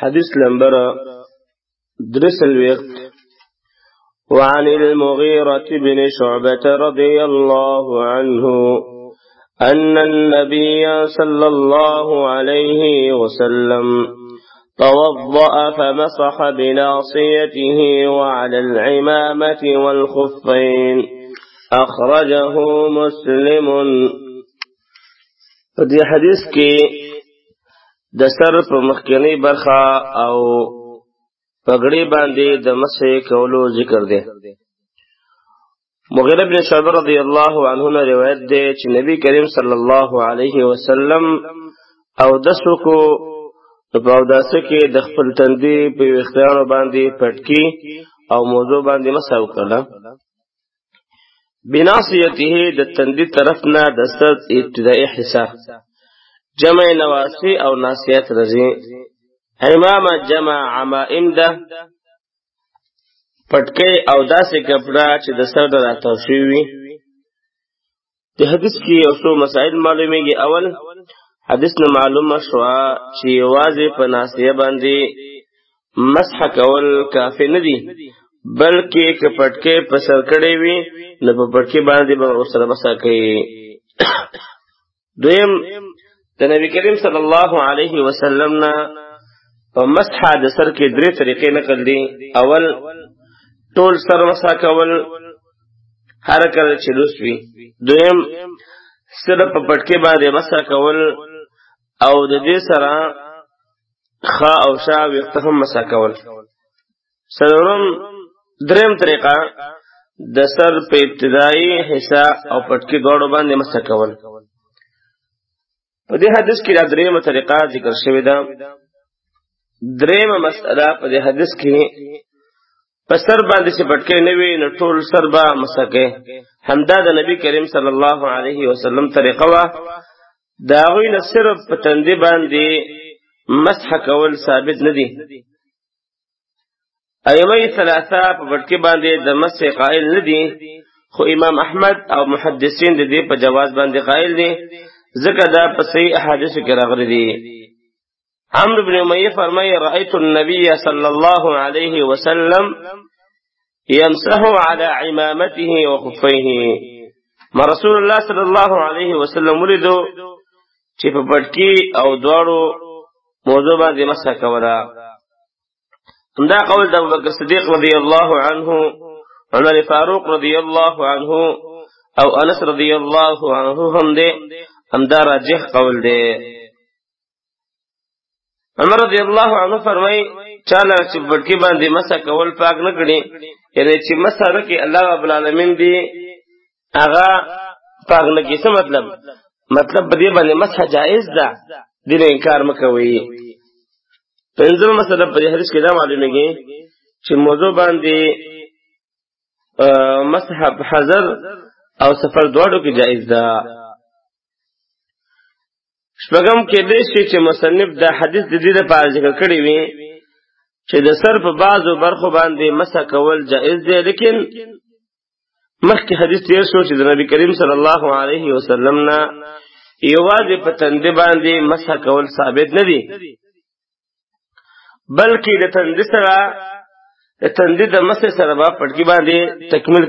حديث نمبر درس الوقت. وعن المغيرة بن شعبة رضي الله عنه أن النبي صلى الله عليه وسلم توضأ فمسح بناصيته وعلى العمامة والخفين. أخرجه مسلم. فدي حديث کی د سر په مخکنی برخه او پګړی باندې د مسح کولو ذکر دی. مغیره بن شعبه رضی الله عنه نے روایت دی چې نبی کریم صلی الله علیه وسلم او دسو کو په اوداسه کې د خپل تندي په وختانو باندې پټکی او موضوع باندې مسح وکړه. بناصیته د تندي طرف نه د سر ابتدائي حصہ جمع نواسی او ناسیت رضی. امام جمع عمائم ده پټکی او داسې کپڑا چې د سر راتاو شوی. د حدیث کې یو څو مسائل معلومیږي. اول حدیث نه معلومه شوه چې یوازې په ناسیه باندې مسح کول کافی نه دي، بلکې که پټکی په سر کړی وي نو په پټکی باندې به ورسره مسح کوي. دویم د نبی کریم صلی الله علیه وسلم نه په مسح د سر کې درې طریقې نقل دي. اول ټول سر مسح کول هر کله چې لوس وي. دویم صرف په پټکی باندې مسح کول او د دې سره خا او شا ویخته هم مسح کول. څلورم دریم طریقه د سر په ابتدایي حصہ او پټکی دواړو باندې مسح کول. په دې حدیث کې دا دریمه طریقه ذکر شوې ده. دریمه مسئله په دې حدیث کې په سر باندې چې پټکی نه وي نو ټول سر به مسح کوي. همدا د نبی کریم صلی الله علیه وسلم طریقه وه. د هغوی نه صرف په تندي باندې مسح کول ثابت نه دي. ائمه ثلاثه په پټکی باندې د مسح قائل نه دي، خو امام احمد او محدثین د دې په جواز باندې قائل دي، ځکه دا په صحیح احادیثو کې راغلي دي. عمرو بن امیہ فرمایي رأيت النبي صلى الله عليه وسلم يمسح على عمامته وخفيه. ما رسول الله صلی الله علیه وسلم ولیدو چې په پټکی او دواړو موضوع باندې مسح کوله. همدا قول د ابوبکر صدیق رضی الله عنه، عمر فاروق رضی الله عنه او انس رضی الله عنه هم دی. همدا راجح قول دی. عمر رضی الله عنه فرمای چاله چې پټکی باندې مسح کول پاک نه کړي، یعنی چې مسح وکړي الله رب العالمین دی هغه پاک نه کړي. څه مطلب په دې باندې مسح جائز ده، دې نه انکار مکوئ. پنځمه مسله په دې حدیث کې دا معلومیږي چې موضوع باندې مسح په حضر او سفر دواړو کې جائز ده. شپږم کې دې شي چې مصنف دا حدیث د دې لپاره ذکر کړی وي چې د سر په بعضو برخو باندې مسح کول جائز دی، لیکن مخکې حدیث تیر شو چې د نبی کریم صلی الله علیه وسلم نه یوازې په تندي باندې مسح کول ثابت نه دي، بلکې د تندي د مسح سره به پټکی باندې تکمیل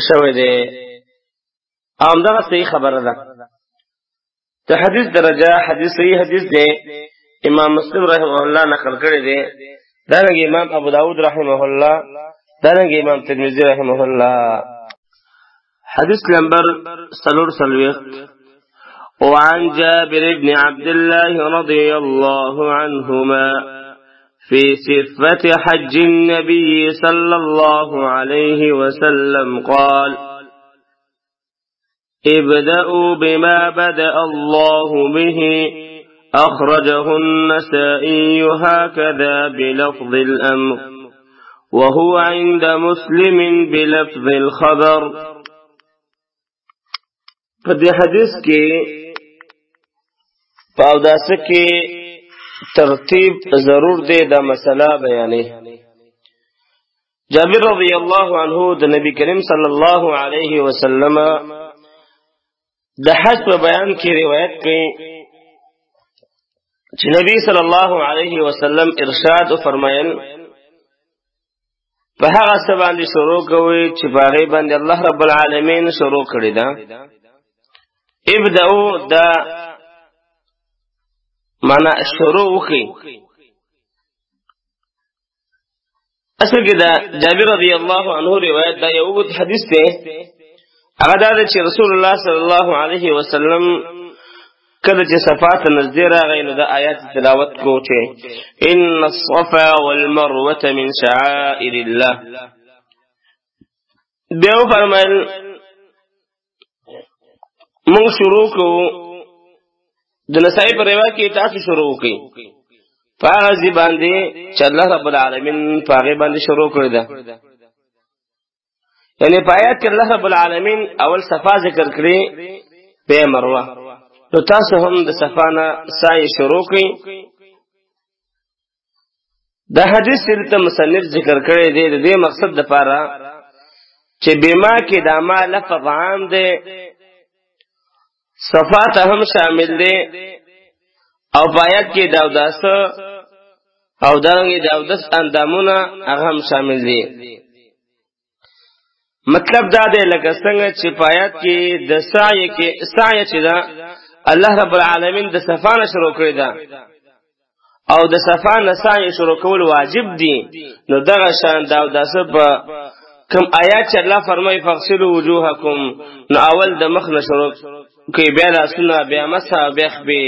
شوی دی. همدغه صحیح خبره ده. د حدیث درجه حدیث صحیح حدیث دی. امام مسلم رحمه الله نقل کړی دی، دارنګه امام ابو داود رحمه الله، دارنګه امام ترمذی رحمه الله. حدیث نمبر 3. وعن جابر بن عبد الله رضي الله عنهما في صفة حج النبي صلى الله عليه وسلم قال: ابدأوا بما بدأ الله به. أخرجه النسائي هكذا بلفظ الأمر، وهو عند مسلم بلفظ الخبر. فدي حدیث کې پاوداسه کې ترتیب ضرور دی. دا مسله بیانې. جابر رضی الله عنه د نبی کریم صلی الله علیه وسلم د حج په بیان کې روایت کوي چې نبی صلی الله علیه وسلم ارشاد فرمایل په هغه څه باندې شروع کوي چې باغې باندې الله رب العالمین شروع کړی دا ابدأوا دا معنا شروع وکي اصل کې دا جابر رضی الله عنه روایت دا یو حدیث دی هغه دا چې رسول الله صلی الله علیه وسلم کله چې صفات نږدې راغی نو د آیات تلاوت کو چې ان الصفا والمروه من شعائر الله بیا فرمایل موږ شروع کو د نسائی پر روایت کې تاسو شروع کړئ فاغذی باندې چې الله رب العالمین پاغه باندې شروع کړی دا یعنی پایات کې الله رب العالمین اول صفا ذکر کړی به مروه نو تاسو هم د صفانه سای شروع کړئ دا حدیث ته مصنف ذکر کړی دی د دې مقصد د پاره چې بما کې د ما لفظ عام دی صفات هم شامل دی او پایات کې داوداس او دغه داوداس اندامونه هغه هم شامل دي مطلب دا دی لکه څنګه چې پایات کې د سعی چې دا الله رب العالمین د صفانه شروع کړی دا او د صفانه سعی شروع کول واجب دي نو دغه شان داوداس په کوم آیات چې الله فرمایي فغسلوا وجوهکم نو اول د مخ نه شروع کوي بیا لاسونه بیا مسح بیا خبي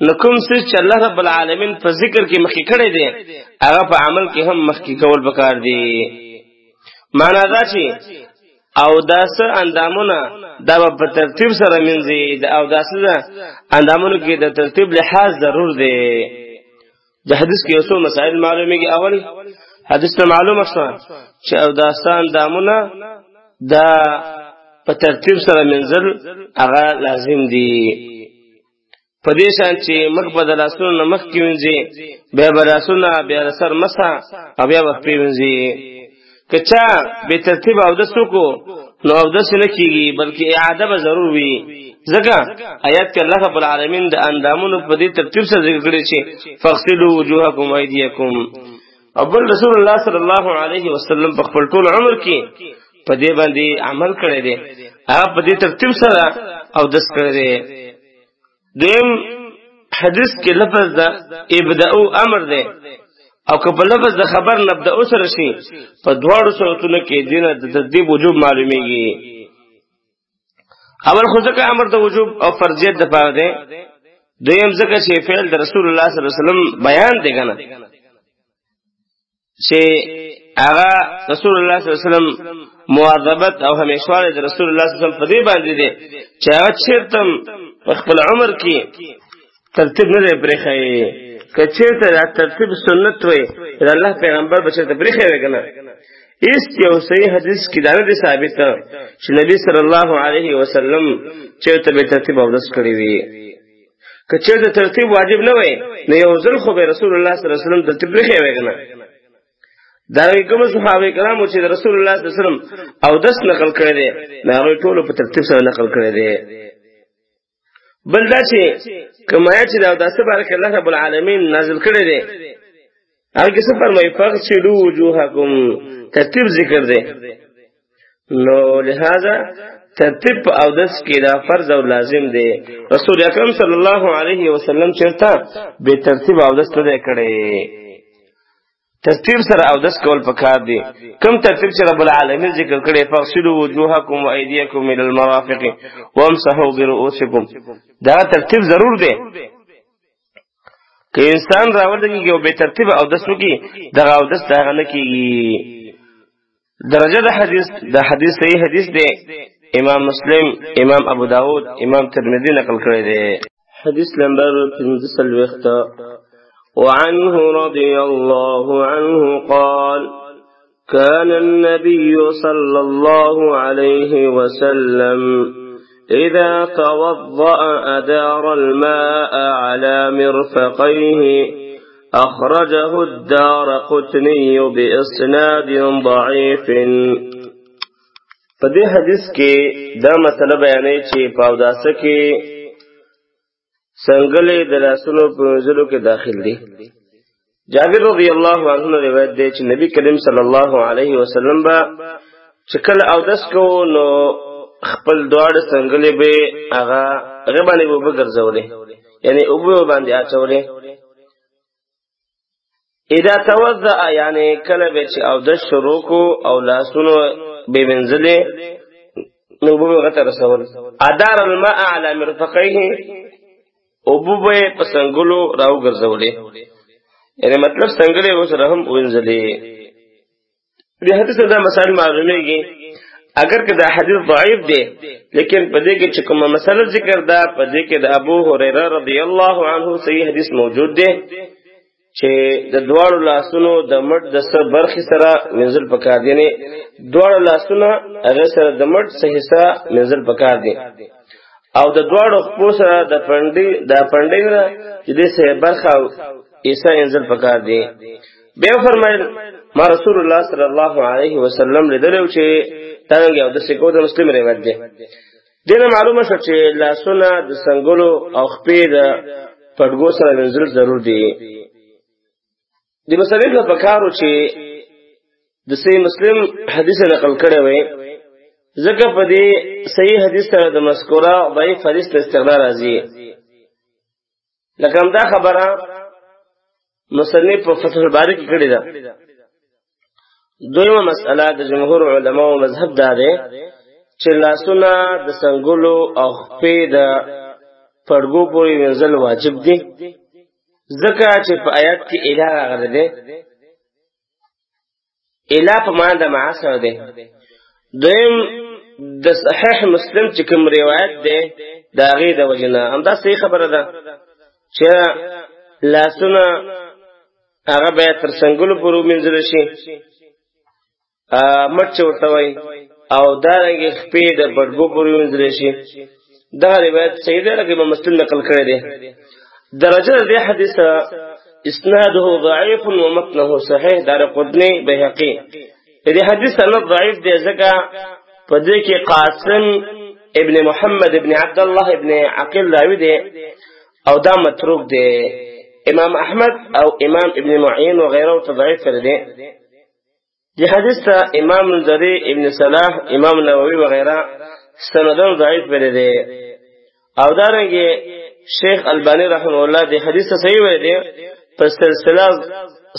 نو کوم څه چې الله رب العالمین په ذکر کې مخکې کړی دی هغه په عمل کې هم مخکې کول پکار دی معنا دا چې او داس اندامونه دا په ترتیب سره منځي او داس اندامونو کې د ترتیب لحاظ ضرور دی د حدیث کې اوسو مسائل معلومیږي اول حدیث ته معلومه شوه چې او داس اندامونه دا په ترتیب سره منځل هغه لازم دی په دې شان چې مخ په دلاسونو مخ کې وینځي بیا براسونه بیا سر مسا او بیا وخت وینځي کچا به ترتیب او د سکو نو او د سن کېږي بلکې اعاده به ضرور وي ځکه آیات کې الله رب العالمین د اندامونو په دې ترتیب سره ذکر کړی چې فغسلوا وجوهکم وایدیکم او بل رسول الله صلی الله علیه وسلم په خپل ټول عمر کې په دې باندې عمل کړی دی هغه په دې ترتیب سره او دس کړی دی دیم حدیث کې لفظ دا ابدأوا امر دی او که په لفظ د خبر نبدأ سره شي په دواړو صورتونو کې دینه د تدبیر وجوب معلومیږي اول خو ځکه امر د وجوب او فرضیت د پاره دی دویم ځکه چې فعل د رسول الله صلی الله علیه وسلم بیان دی کنه چې هغه رسول الله صلی الله علیه وسلم مواظبت او همیشواله د رسول الله صلی الله علیه وسلم په دې باندې دی چې هغه چیرته خپل عمر کې ترتیب نه لري خې کچېته د ترتیب سنت وي د الله پیغمبر بچته بریخه وکنه اس یو صحیح حدیث کې دا نه ثابت چې نبی صلی الله علیه وسلم چېرته به ترتیب او داس کړی وي کچېته ترتیب واجب نه وي نو یو ځل خو به رسول الله صلی الله علیه وسلم ترتیب بریخه وکنه دا کوم صحابه کرامو چې رسول الله صلی الله علیه وسلم او داس نقل کړی دي دا ټول په ترتیب سره نقل کړی دي بل دا چې کمایا چې دا داسه بارک الله رب العالمین نازل کړی دی هغه څه فرمایي فغسلوا وجوهکم ترتیب ذکر دی نو لہذا ترتیب او دس کې دا فرض او لازم دی رسول اکرم صلی الله علیه وسلم چرته به ترتیب او دس نه کړی ترتیب سره او دس کول پکار دی کوم ترتیب چې رب العالمین ذکر کړي فغسلوا وجوهکم وایدیکم الى المرافق وامسحوا برؤوسکم دا ترتیب ضرور دی که انسان راوړي او به ترتیب او دس وکي دا او دس دا نه کیږي درجه د حدیث صحیح حدیث دی امام مسلم امام ابو داود امام ترمذی نقل کړی دی حدیث نمبر 15 وعنه رضي الله عنه قال كان النبي صلى الله عليه وسلم إذا توضأ أدار الماء على مرفقيه أخرجه الدارقطني بإسناد ضعيف فدي حدیث کې دا مسله بیانې چې پاوداسه کې سنگلې د لاسونو په وینځلو کې داخل دي. جابر رضی الله عنه روایت دی چې نبی کریم صلی الله علیه وسلم با چې کله اودس کو نو خپل دواړه سنگلې به هغه غبانې وب ګرځولې، یعنی وب باندې اچولې. اذا توضأ یعنی کله به چې اودس شروع کو او لاسونو به وینځلې نو وب غته رسول. ادار الماء على مرفقيه وب به پسنګلو راو ګرځولې، یعنی مطلب څنګه اوس رحم وینځلې. دې حدیث دا مسائل معلومیږي. اگر که دا حدیث ضعیف دی لیکن پدې کې چې کومه مسله ذکر ده پدې کې د ابو هريره رضی الله عنه صحیح حدیث موجود دی چې د دواړو لاسونو د مټ د سر برخې سره منزل پکار دي، یعنی دواړو لاسونه هغه سره د مټ څخه حصہ منزل پکار دي او د دواړو خپو سره د پنډۍ نه چې د سه برخه ایسا انزل پکار دی. بیا فرمایل ما رسول الله صلی الله علیه وسلم لیدلو چې څنګه او د سکو د مسلم روایت دی. دنه معلومه شو چې لاسونه د څنګهلو او خپې د پټګو سره انزل ضرور دی. د مسلم په پکارو چې د صحیح مسلم حدیث نقل کړی وي ځکه په دې صحیح حدیث سره د مذکوره ضعیف حدیث ته استقرار راځي. لکه دا خبره مصنف په فتح الباری کې کړی ده. دویمه مسئله د جمهور علماو مذهب دا ده چې لاسونه د څنګهلو او خپې د پړګو پورې وینځل واجب دي ځکه چې په آیات کې اله راغلی دی. اله په معنی د مع سره دی. دویم د صحیح مسلم چې کوم روایت دی د هغې د وجې نه همدا صحیح خبره ده چې لاسونه هغه باید تر څنګهلو پورې ومینځل شي، مټ چې ورته وایي، او دارنګې خپې د پټګو پورې ومینځل شي. دغه روایت صحیح دی لکه امام مسلم نقل کړی دی. درجه د دې حدیث اسناده ضعیف ومتنه صحیح دارقطنی بیهقی. دې حدیث سند ضعیف دی ځکه په دې کې قاسم ابن محمد ابن عبد الله ابن عقیل راوی دی او دا متروک دی. امام احمد او امام ابن معین وغیره تضعیف کړی دی. دې حدیث ته امام الذری ابن صلاح امام نووي وغیره سندن ضعیف کړی دی. او دارنګه شیخ البانی رحمه الله دې حدیث ته صحیح ویلی دی په سلسله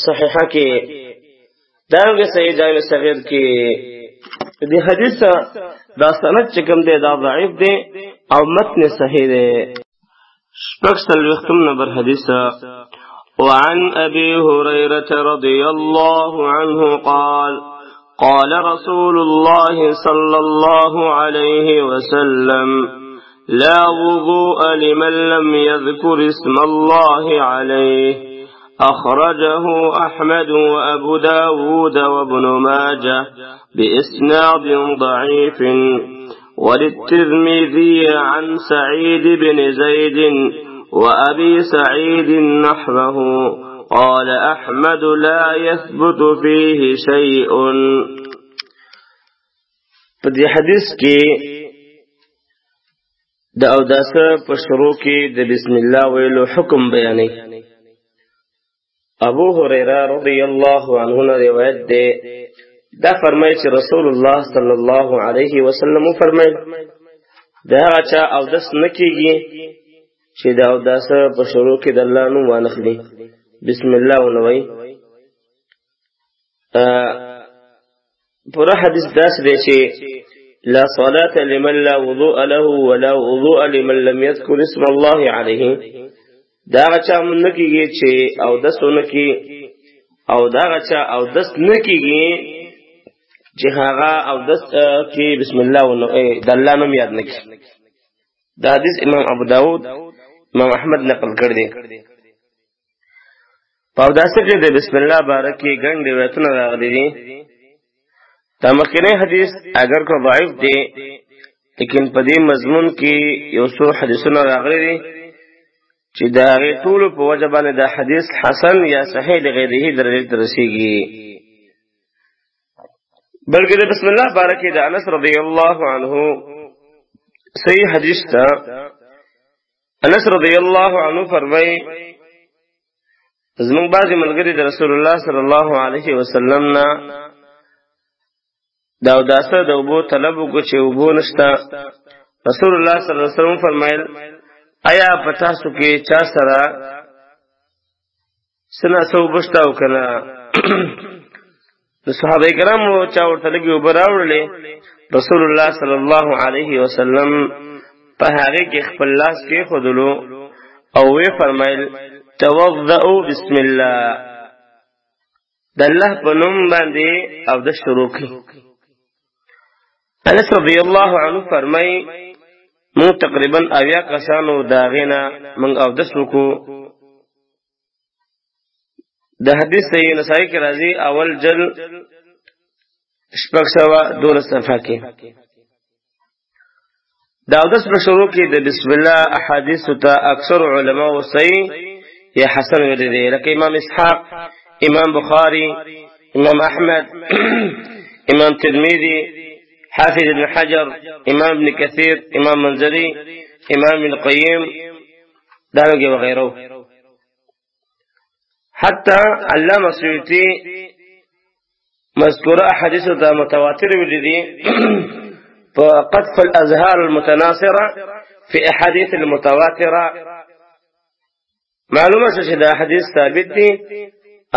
صحیحه کې، دارنګه صحیح جامع صغیر کې. دې حدیث دا سند چې کوم دی دا ضعیف دی او متن صحیح دی. شپږ څلوېښتم نمبر حدیث وعن أبي هريرة رضي الله عنه قال قال رسول الله صلى الله عليه وسلم لا وضوء لمن لم يذكر اسم الله عليه أخرجه أحمد وأبو داود وابن ماجه بإسناد ضعيف وللترمذي عن سعيد بن زيد وأبي سعيد نحوه قال أحمد لا يثبت فيه شيء. فدي حديث كي د اوداس په شروع کې د بسم الله ویلو حکم بیانې. ابو هريره رضی الله عنه روایت ده دا فرمایي چې رسول الله صلی الله علیه وسلم فرمایي دا چا اوداس نکېږي چې دا اوداس په شروع کې د الله نوم وانخلي بسم الله ونوي. پورا حدیث داس دی چې لا صلاة لمن لا وضوء له ولا وضوء لمن لم يذكر اسم الله عليه. دا غچا من نکیږي چې او دس نکی او دا غچا او دس نکیږي چې هغه او دس کې بسم الله د الله نوم یاد نکي. دا حدیث امام ابو داود امام احمد نقل کړ دی. په داس کې د بسم الله بارکه ګڼ روایتونه راغلي دي. دا مخکنی حدیث اگر کو ضعیف دی لیکن په دې مضمون کې یو څو حدیثونه راغلي دي چې دا غي ټول په وجه باندې دا حدیث حسن یا صحیح لغیره درجه ته رسیږي. بلکې د بسم الله بارکه د انس رضی الله عنه صحیح حدیث تا انس رضی الله عنه فرمای زمون بعضی ملګری د رسول الله صلی الله علیه وسلم نا دا داسه د وبو طلب کو چې وبو نشتا رسول الله صلی الله علیه وسلم فرمایل آیا پتا سو کې چا سره سنا سو بشتاو کنه د صحابه کرامو چا ورته لګي وبراوړلې رسول الله صلی الله علیه وسلم په هغه کې خپل لاس کې خودلو او وی فرمایل توضؤ بسم الله د الله په نوم باندې او د شروع کې انس رضی الله عنه فرمای مو تقریبا اویا کسانو داغینا من او د سکو د حدیث صحیح نسائی کې راځي اول جل شپږ سوه 12 صفحه کې دا د شروع کې د بسم الله احادیث ته اکثر علما و صحیح یا حسن ویل دي لکه امام اسحاق امام بخاری امام احمد امام ترمذی حافظ ابن حجر امام ابن كثير امام منذري امام ابن القيم داوږي وغيره حتى علامه سیوطی مذکوره احادیث ته متواتر ویل دي فقذف الازهار المتناصره في احاديث المتواتره معلومه چې دا حدیث ثابت دي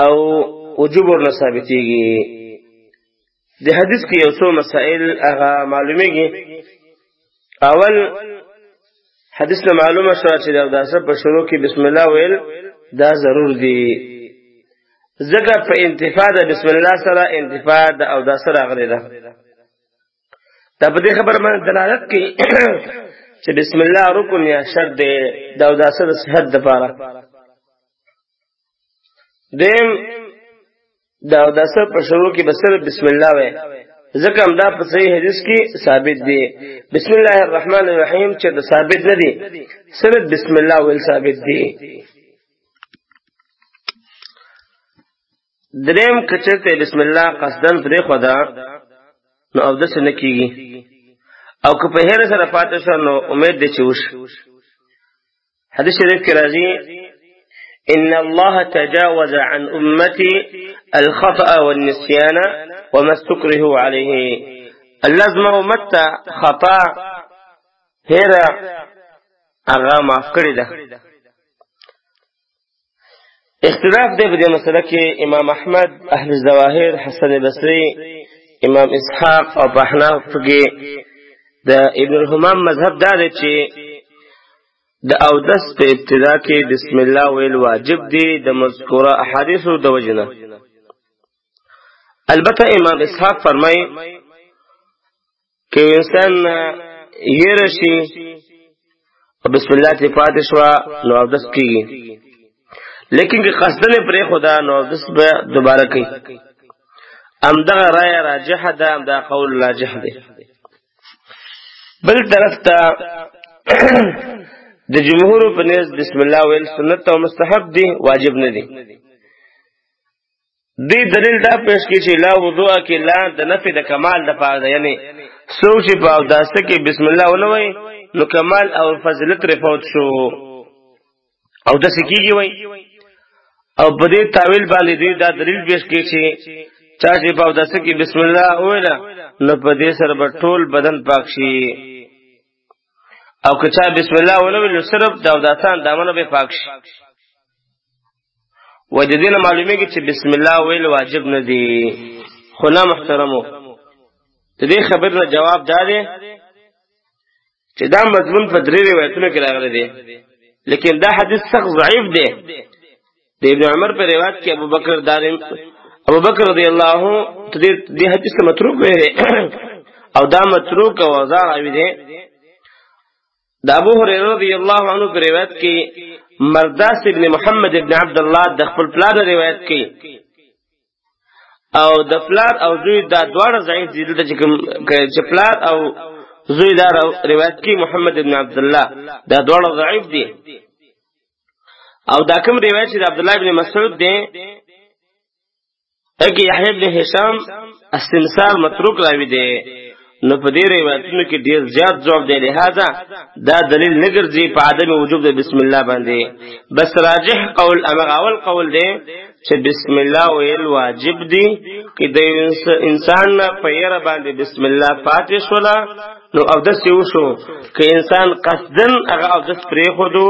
او وجوب ورنه ثابتيږي د حدیث کې یو څو مسائل هغه معلومیږي اول حدیث له معلومه شو چې دا سب په شروع کې بسم الله ویل دا ضرور دي ځکه په انتفاع د بسم الله سره انتفاع او دا سره غلي ده دا په دې خبره باندې دلالت کوي چې بسم الله رکن یا شرط دی دا سره صحت د پاره دیم دا سره په شروع کې بسره بسم الله وای ځکه هم دا په صحیح حدیث کې ثابت دی بسم الله الرحمن الرحیم چې دا ثابت نه دی صرف بسم الله ویل ثابت دی دریم کچته بسم الله قصدن پرې خدا نو او د څه کیږي او که په هر سره پاتې شو نو امید دې چې وش حدیث شریف کې راځي ان الله تجاوز عن امتي الخطأ والنسيان وما استكرهوا عليه اللازم امت خطا هر هغه معاف کړی ده اختلاف دی په دې مسله کې امام احمد اهل الظواهر حسن بصری امام اسحاق او احناف کې د ابن الحمام مذهب دا دی چې د اودس په ابتدا کې بسم الله ویل واجب دی د مذکوره احادیثو د وجنه البته امام اسحاق فرمایي چې انسان یې رشي بسم الله ته پاتې شو نو اودس کیږي لیکن که قصدن پرې خدا نو اودس به دوباره کوي امدغه رای راجح ده امدغه قول راجح ده بل طرف ته د جمهور په نس بسم الله ویل سنت او مستحب دي واجب نه دي دی دلیل دا پیش کی چې لا وضوء کې لا د نفي د کمال د پاره یعنی سوچ په او داسته کې بسم الله ونوي نو کمال او فضیلت رفوت شو او د سکیږي وای او په دې تعویل باندې دی دا دلیل پیش کی چې چا چې په او داسته کې بسم الله ویلا نو په دې سره به ټول بدن پاک شي او که چا بسم الله ونوي نو صرف دا داسان دامنه به پاک شي وجدین معلومه کی چې بسم الله ویل واجب نه دی خو نه محترمو ته دې خبر نه جواب دادې چې دا مضمون په درې روایتونو کې راغلی دی لیکن دا حدیث سخت ضعیف دی د ابن عمر په روایت کې ابو بکر رضی الله عنه دې حدیث متروک ویری او دا متروک او ضعیف دی دا ابو هريره رضی الله عنه په روایت کې مرداس ابن محمد ابن عبد الله د خپل پلار روایت کوي او د پلار او زوی دا دواړه ضعیف دي چې پلار او زوی دا روایت کوي محمد ابن عبد الله دا دواړه ضعیف دي او دا کوم روایت چې د عبد الله ابن مسعود دی اګي يحيى ابن هشام السمسار متروک راوي دی نو په دې روایتونو کې ډیر زیات ضعف دی، لہذا دا دلیل نه ګرځي په عدم وجوب د بسم الله باندې. بس راجح قول اول قول دی چې بسم الله ویل واجب دی، چې د انسان په یره باندې بسم الله فاتح شولا نو او دس یو شو، که انسان قصدن هغه او دس پرې خودو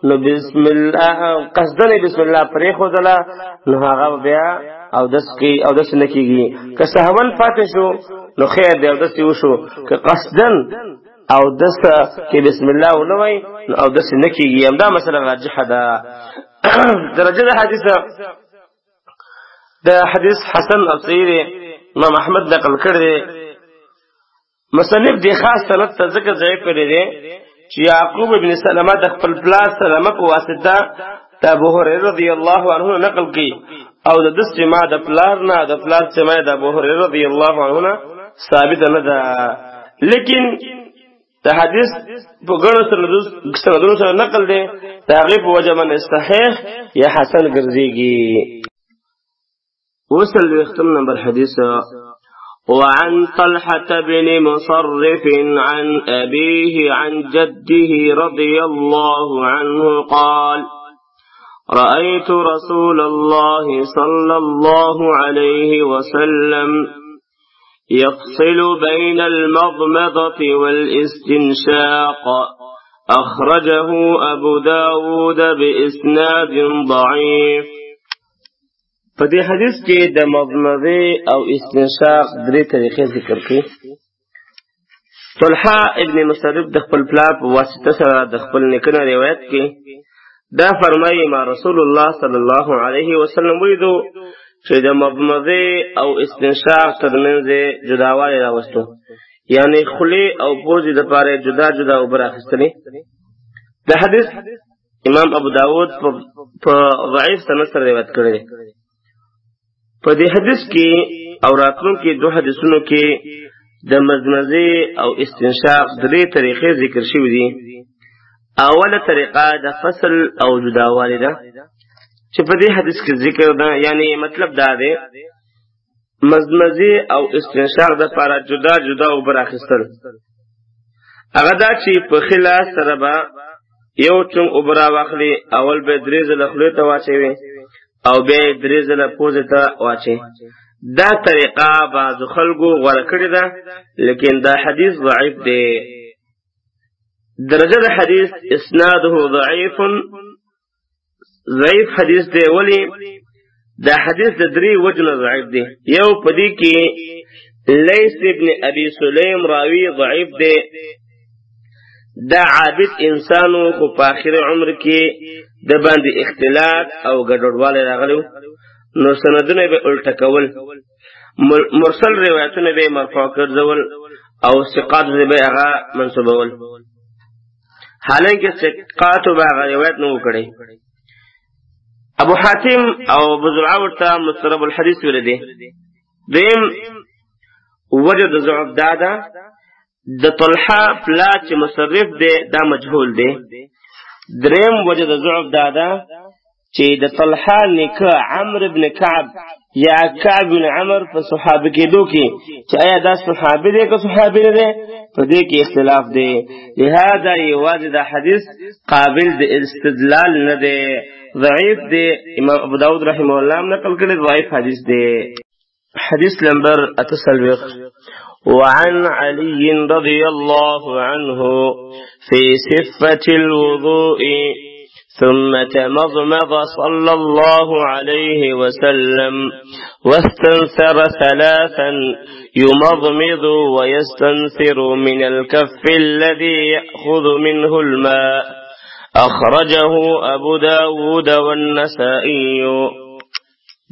نو بسم الله قصدن بسم الله پرې خودلا نو هغه بیا او دس کی او دس نکیږي. که سهون فاتح شو نو خیر دی او دس یو شو، که قصدن او دس کې بسم الله ونوي نو او دس نکیږي. همدا مسله راجحه ده. درجه د حدیث حسن او صحیح امام احمد نقل کړی. مصنف دی خاص سند ته ذکر ضعیف کړی دی چې یعقوب ابن سلمہ د خپل پلار سلمہ په واسطه د ابو هريره رضی الله عنه نقل کړي او د سما د پلار نه د پلار سما د ابو هريره رضی الله عنه ثابت نه ده، لیکن د حدیث په ګڼو سندونو سره نقل دی د هغې په وجه باندې صحیح یا حسن ګرځېږي. وصل وختم نمبر حديث. وعن طلحة بن مصرف عن أبيه عن جده رضي الله عنه قال: رأيت رسول الله صلى الله عليه وسلم يفصل بين المضمضة والاستنشاق. أخرجه أبو داود بإسناد ضعيف. فدی حدیث کې د مضمضه او استنشاق درې طریقې ذکر کړي. طلحه ابن مصرف د خپل پلار په واسطه سره د خپل نیکه روایت کې دا فرمایي ما رسول الله صلی الله علیه وسلم ولیدو چې د مضمضه او استنشاق ترمنځ جداوالی راوستو، یعنی خلی او پوزې دپاره جدا جدا اوبه راخیستلې. د حدیث امام ابو داود په ضعیف سند سره روایت کړی دی. په دې حدیث کې او راتلونکي دو حدیثونو کې د مضمضه او استنشاق درې طریقې ذکر شوي دي. اوله طریقه د فصل او جداوالی ده چې په دې حدیث کې ذکر ده، یعنی مطلب دا دی مضمضه او استنشاق د لپاره جدا جدا اوبه راخیستل. هغه دا چې په خلاص سره به یو چونګ اوبه راواخلي، اول به درې ځله خولې ته واچوي او بیا درې ځله پوزې ته واچي. دا طریقه بعضو خلکو غوره کړې ده، لیکن دا حدیث ضعیف دی. درجه د حدیث اسناده ضعیف حدیث دی. ولی دا حدیث د درې وجنه ضعیف دی. یو پدې کې لیث ابن ابي سلیم راوی ضعیف دی. دا عابد انسانو خو په آخر عمر کې د باندې اختلاط او ګډوډوالی راغلی، نو سندونه به الټه کول، مرسل روایتونه به مرفوع ګرځول او ثقات به هغه منسوبول، حالانکه ثقاتو به هغه روایت نه و کړی. ابو حاتم او ابو زرعه ورته مسترب الحدیث ویلی دی. دویم وجه د ضعف دا ده د طلحه پلار چې مصرف دی دا مجهول دی. دریم وجه د ضعف دا ده چې د طلحه نیکه عمرو بن کعب یا کعب بن عمر په صحابه کېدو کې چې آیا دا صحابي دی که صحابي نه دی په دې کې اختلاف دی. لهذا یوازې دا حدیث قابل د استدلال نه دی، ضعیف دی. امام ابو داود رحمه الله نقل کړی ضعیف حدیث دی. حدیث نمبر 48. وعن علي رضي الله عنه في صفة الوضوء ثم تمضمض صلى الله عليه وسلم واستنثر ثلاثا يمضمض ويستنثر من الكف الذي يأخذ منه الماء. أخرجه أبو داود والنسائي.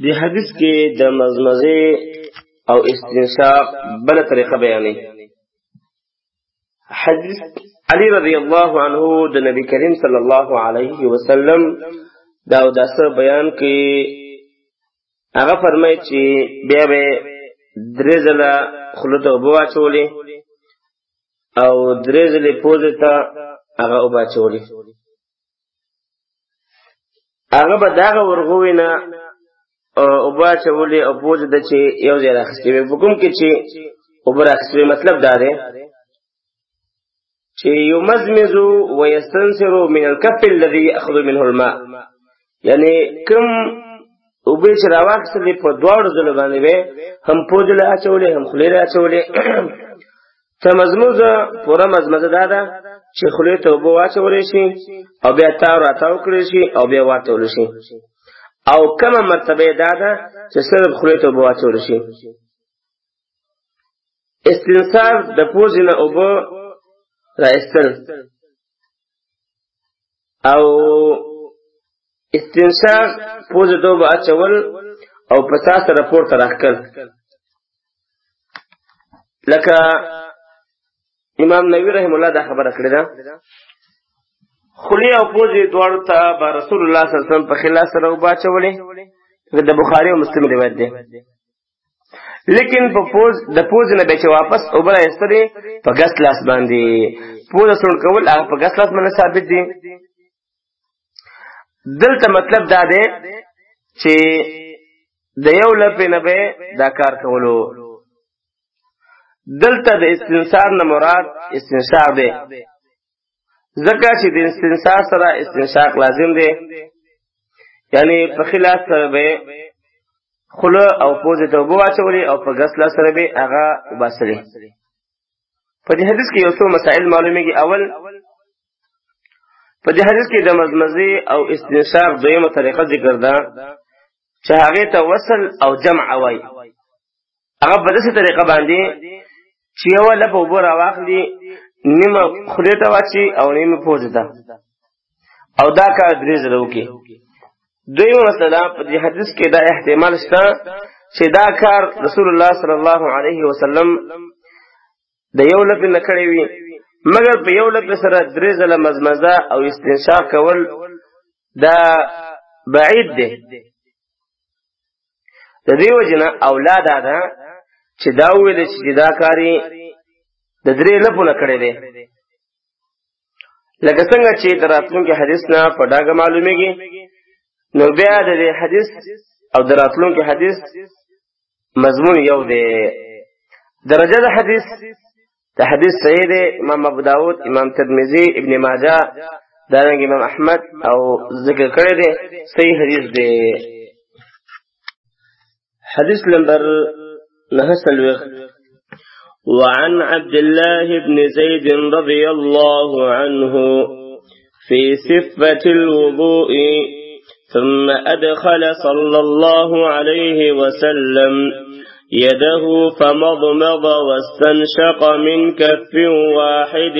دي حديث کې د مضمضه او استنشاق بل طریقه بیانی. حدیث علی رضی الله عنه د نبی کریم صلی الله علیه وسلم دا داسه بیان کې هغه فرمایي چې بیا به درې ځله خوله ته اوبه واچولې او درې ځلې پوزې ته هغه اوبه اچولې. هغه به دغه ورغوي نه اوبه اچولې او پوزې ته چې یو ځای راخیستې وي. په کوم کې چې وبراکسوی مطلب داره چې یمزمز ويستنصر من الكف الذي يأخذ منه الماء، یعنی کم اوبه چې راواخیستلې په دواړو ځلو باندې به هم پوزې له اچولې هم خولې له اچولې. تمزمزه پوره مزمزه دا ده چې خولې ته اوبه واچولی شي او بیا تاو راتاو کړی شي او بیا واچولی شي، او کمه مرتبه دا ده چې صرف خولې ته اوبه واچولی شي. استنصار د پوزې نه اوبه را ایستل او استنشاق پوزې ته اوبه اچول او په سا سره پورته راښکل. لکه امام نووي رحم الله دا خبره کړې ده، خولې او پوزې دواړو ته به رسول الله صلی الله علیه وسلم په خلاص سره اوبه اچولې، د بخاري او مسلم روایت دی. لیکن په د پوزې نه به چې واپس اوبه را ایستلې په ګس لاس باندې پوزه سوړ کول هغه په ګس لاس باندې ثابت دي. دلته مطلب دا دی چې د یو لپې نه به دا کار کولو. دلته د استنصار نه مراد استنشاق دی، ځکه چې د استنصار سره استنشاق لازم دی، یعنی په خلاص سره به خوله او پوزې ته اوبه واچولې او په ګس لاس سره به هغه وباسلې. په دې حدیث کې یو څو مسائل معلومیږي. اول، په دې حدیث کې د مزمزې او استنشاق دویمه طریقه ذکر ده چې هغې ته وصل او جمع وایي. هغه په داسې طریقه باندې چې یوه لپه اوبه راواخلي، نیمه خولې ته واچي او نیمه پوزې ته، او دا کار 3 ځله وکړي. دویمه مسله، په دې حدیث کې دا احتمال شته چې دا کار رسول الله صلی الله علیه وسلم د یو لپې نه کړی وي، مگر په یو لپې سره 3 ځله مزمزه او استنشاق کول دا بعید دی. د دې وجه نه اولا دا ده چې دا وویل چې دا کاري د 3 لپو نه کړی دی، لکه څنګه چې د راتلونکي حدیث نه په ډاګه معلومیږي. نو بیا د دې حدیث او د راتلونکي حدیث مضمون یو دی. درجه د حدیث د حدیث صحیح دی. امام ابو داود، امام ترمذی، ابن ماجه، دارنګ امام احمد او ذکر کړی دی، صحیح حدیث دی. حدیث نمبر 9. وعن عبد الله بن زيد رضي الله عنه في صفة الوضوء ثم أدخل صلى الله عليه وسلم يده فمضمض واستنشق من كف واحد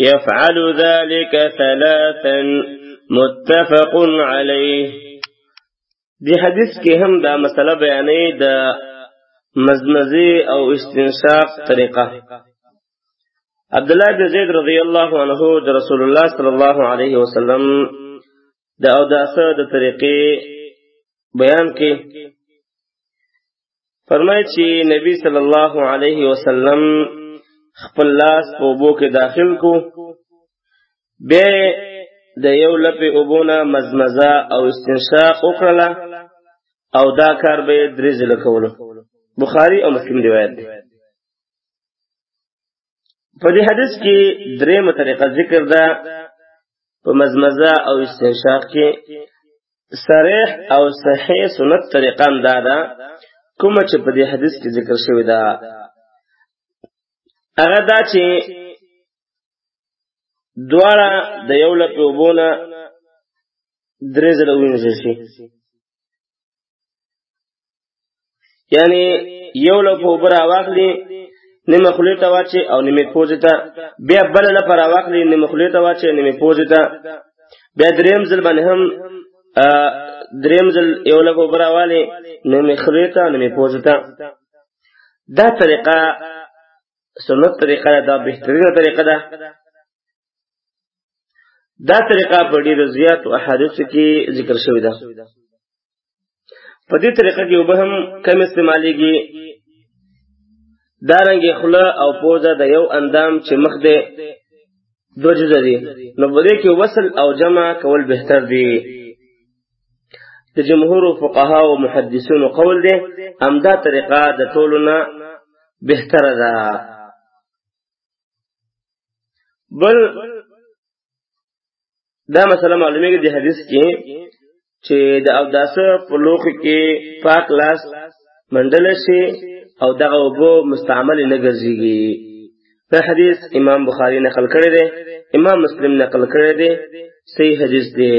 يفعل ذلك 3 متفق عليه. دی حدیث کې هم دا مسله بیانې د مزمزه او استنشاق طریقه. عبد الله بن زید رضی الله عنه د رسول الله صلی الله علیه وسلم د اوداسه د طریقې بیان کې فرمایي چې نبی صلی الله علیه وسلم خپل لاس په اوبو کې داخل کو، بیا د یو لپې اوبو نه مزمزه او استنشاق وکړله او دا کار به 3 ځله کولو. بخاری او مسلم روایت دی. په دې حدیث کې 3 طریقه ذکر ده. په مزمزه او استنشاق کې صریح او صحیح سنت طریقه دا ده کومه چې په دې حدیث کې ذکر شوی ده. هغه دا چې دواړه د یو لپې اوبو نه 3 ځله وینځل شي، یعنی یو لپه اوبه راواخلي، نیمه خولې ته واچي او نیمه پوزې ته، بیا بله لپه راواخلي، نیمه خولې ته واچي نیمه پوزې ته، بیا 3م ځل باندې هم 3م ځل یو لپه اوبه راوالي، نیمه خولې ته نیمه پوزې ته. دا طریقه سنت طریقه ده، دا بهترینه طریقه ده. دا طریقه په ډیرو زیاتو احادیثو کې ذکر شوې ده. په دې طریقه کې اوبه هم کم استعمالیږي. دارنګه خوله او پوزه د یو اندام چې مخ دی 2 جزء دي، نو په دې کې وصل او جمع کول بهتر دي. د جمهور فقها او محدثینو قول دی همدا طریقه د ټولو نه بهتره ده. بل دا مسله معلومیږي د حدیث کې چې د اوداس په لوخ کې پاک لاس منډل شي او دغه وبو مستعمل نه ګرځيږي. په حدیث امام بخاری نقل کړی دی، امام مسلم نقل کړی دی، صحیح حدیث دی.